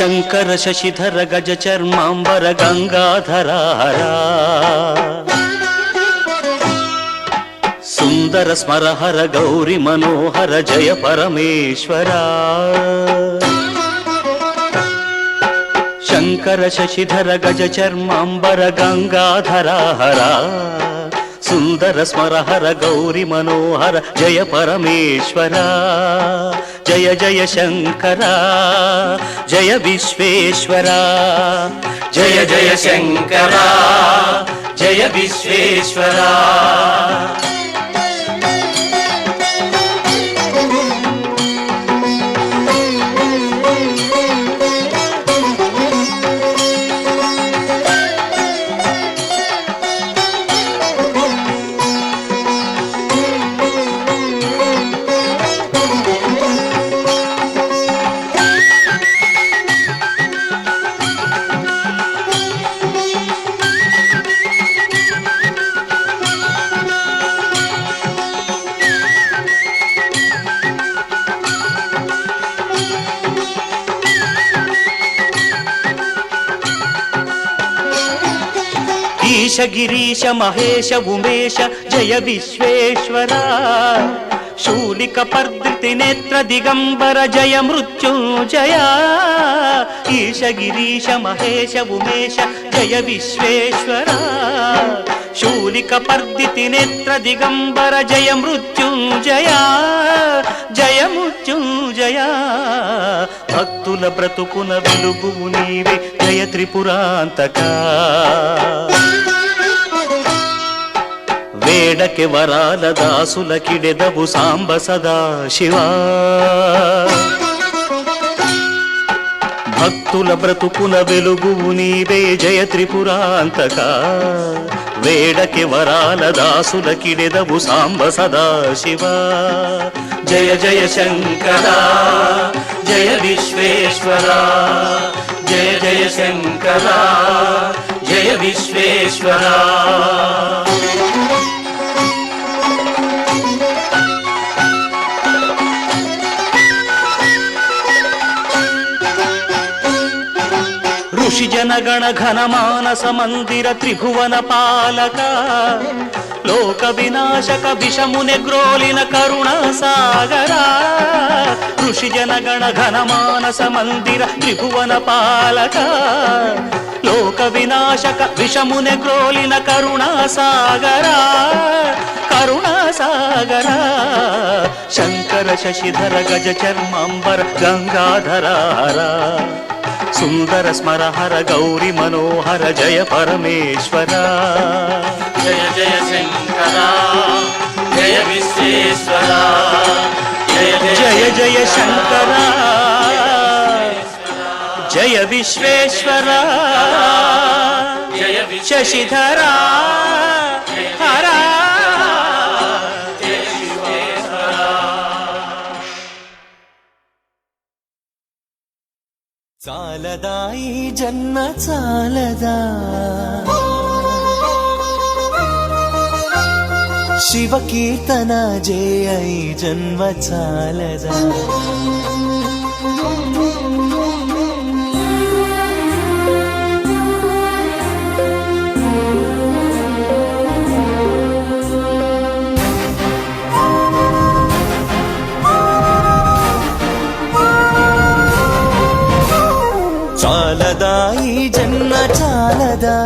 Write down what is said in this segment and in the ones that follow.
శంకర శశిధర గజ చర్మాంబర గంగాధరారా సుందర స్మరహర గౌరి మనోహర జయ పరమేశ్వరా శంకర శశిధర గజ చర్మాంబర గంగాధరారా సుందర స్మరహర గౌరి మనోహర జయ పరమేశ్వరా జయ జయ శంకర జయ విశ్వేశ్వరా జయ జయ శంకర జయ విశ్వేశ్వరా ఈశ గిరీశ మహేశ ఉమేశ జయ విశ్వేశ్వరా శూలిక పర్ద్రితి నేత్ర దిగంబర జయ మృత్యుంజయ ఈశ గిరీశ మహేశ ఉమేశ జయ విశ్వేశ్వరా శూలిక పర్ద్రితి నేత్ర దిగంబర జయ మృత్యుంజయ జయ మృత్యుంజయ భక్తుల బ్రతుకున వెలుగు నీవే జయ త్రిపురాంతకా వేడకి వరాల దాసుల కిడెదవు సాంబ సదా శివా భక్తుల బ్రతుకున వెలుగు నీవే జయ త్రిపురాంతకా వేడకి వరాల దాసుల కిడెదవు సాంబ సదా శివా జయ జయ శంకర జయ విశ్వేశ్వరా జయ జయ శంకర జయ విశ్వేశ్వరా ఋషి జనగణ ఘన మానస మందిర త్రిభువన పాలక లోక వినాశక విషముని గ్రోలిన కరుణ సాగరా ఋషి జనగణ ఘన మానస మందిర త్రిభువన పాలక లోక వినాశక విషముని గ్రోలిన కరుణ సాగరా కరుణా సాగరా శంకర శశిధర గజ చర్మాంబర గంగాధరారా సుందర స్మరహర గౌరి మనోహర జయ పరమేశ్వరా జయ జయ శంకర జయ విశ్వేశ్వరా జయ జయ శంకర జయ విశ్వేశ్వరా జయ శశిధరా హరా చాలదా ఈ జన్మ చాలదా శివ కీర్తన జయ ఈ జన్మ చాలదా చాలదా ఈ జన్మ చాలదా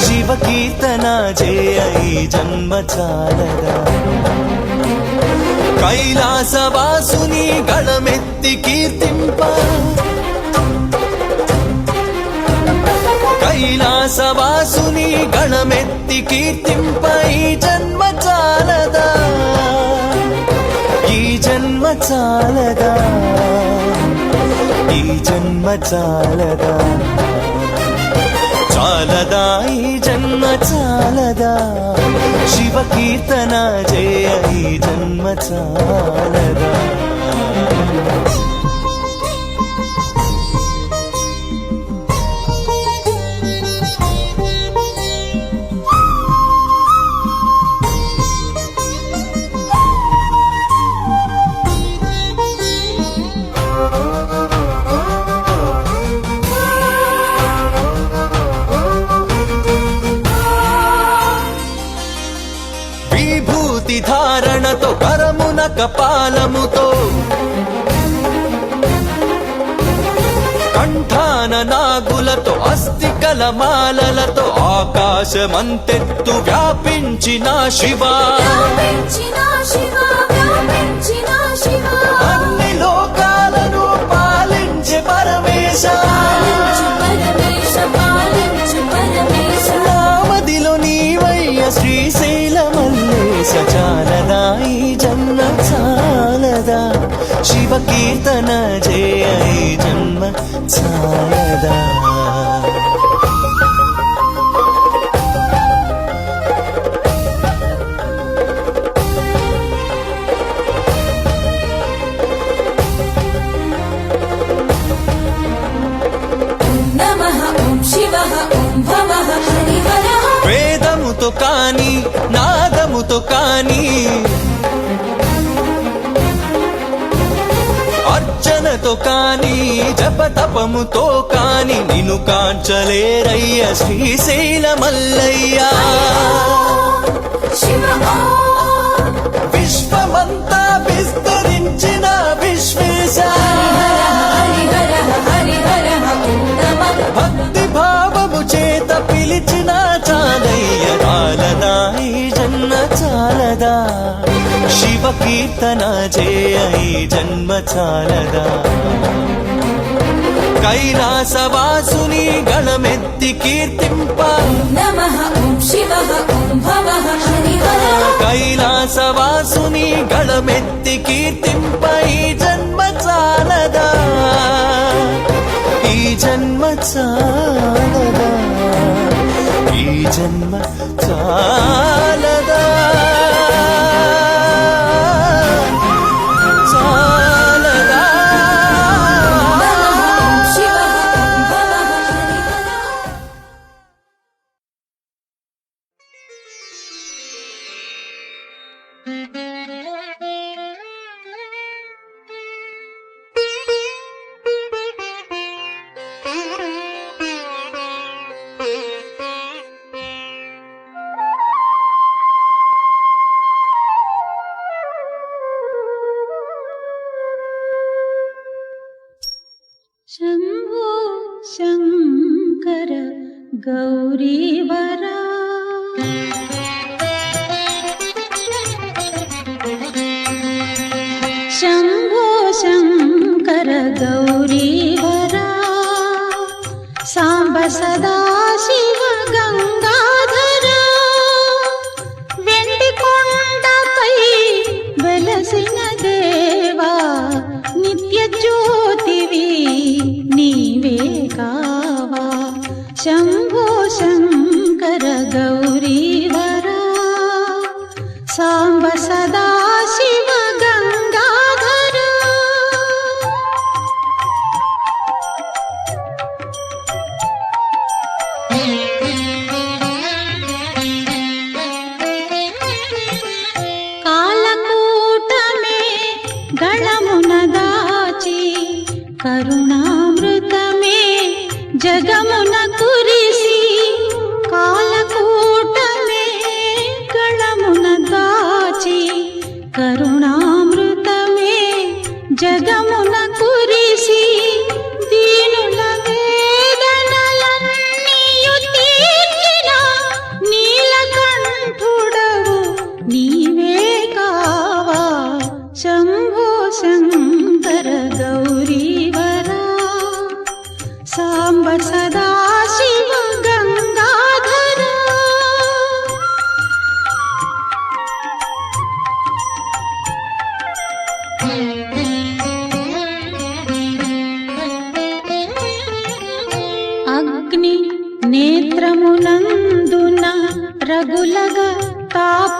శివ కీర్తన జయ ఈ జన్మ చాలదా కైలాసవాసుని గణమెత్తి కీర్తింప కైలాసవాసుని గణమెత్తి కీర్తింప ఈ జన్మ చాలదా ఈ జన్మ చాలదా ఈ జన్మ చాలదా చాలదా ఈ జన్మ చాలదా శివ కీర్తన జయ ఈ జన్మ చాలదా కరమున కపాలముతో కంఠాన నాగులతో అస్థికల మాలలతో ఆకాశమంతెత్తు వ్యాపించిన శివా అన్ని లోకాలను పాలించే పరమేశ నామదిలో నీవయ్య శ్రీశైల మల్లేశ చాలదా ఈ జన్మ చాలదా శివ కీర్తన జయ ఈ జన్మ చాలదా వేదముతో కాని నాదముతో కాని అర్చనతో కాని జపతపముతో కాని నిన్ను కాంచలేరయ్య శ్రీశైల మల్లయ్య విశ్వమంతా విస్తరించిన విశ్వేశ భక్తి భావము చేత పిలిచిన చాలయ్య చాలదా ఈ జన్మ చాలదా శివ కీర్తన జయ ఈ జన్మ చాలదా కైలాసవాసుని గణమెత్తి కీర్తింప కైలాసవాసుని గణమెత్తి కీర్తింప ఈ జన్మ చాలదా ఈ జన్మ చాలదా ఈ జన్మ చాలదా చాలదా शंभो शंकर गौरीवरा शंभो शंकर गौरीवरा सांब सदा शिव गंगाधरा वेंडिकोंडपै वेलसिन देवा नित्य ज्योतिवी नीवे कावा शंभो शंकर गौरीवरा सांब सदा शिव गंगाधरा कालकूटमे गणमुन दाची करुणामृतमे जगमुन कुरिसी कालकूटमे गणमुन दाची करुणामृतमे जगमुन कुरिसी दीनुल वेदनलन्नियु तीर्చిన నీలకంఠుడవు నీవే కావా శంభో శంకర గౌరీవరా सांब सदा शिव गंगाधरा अग्नि नेत्रमुनंदुना रघुलग ताप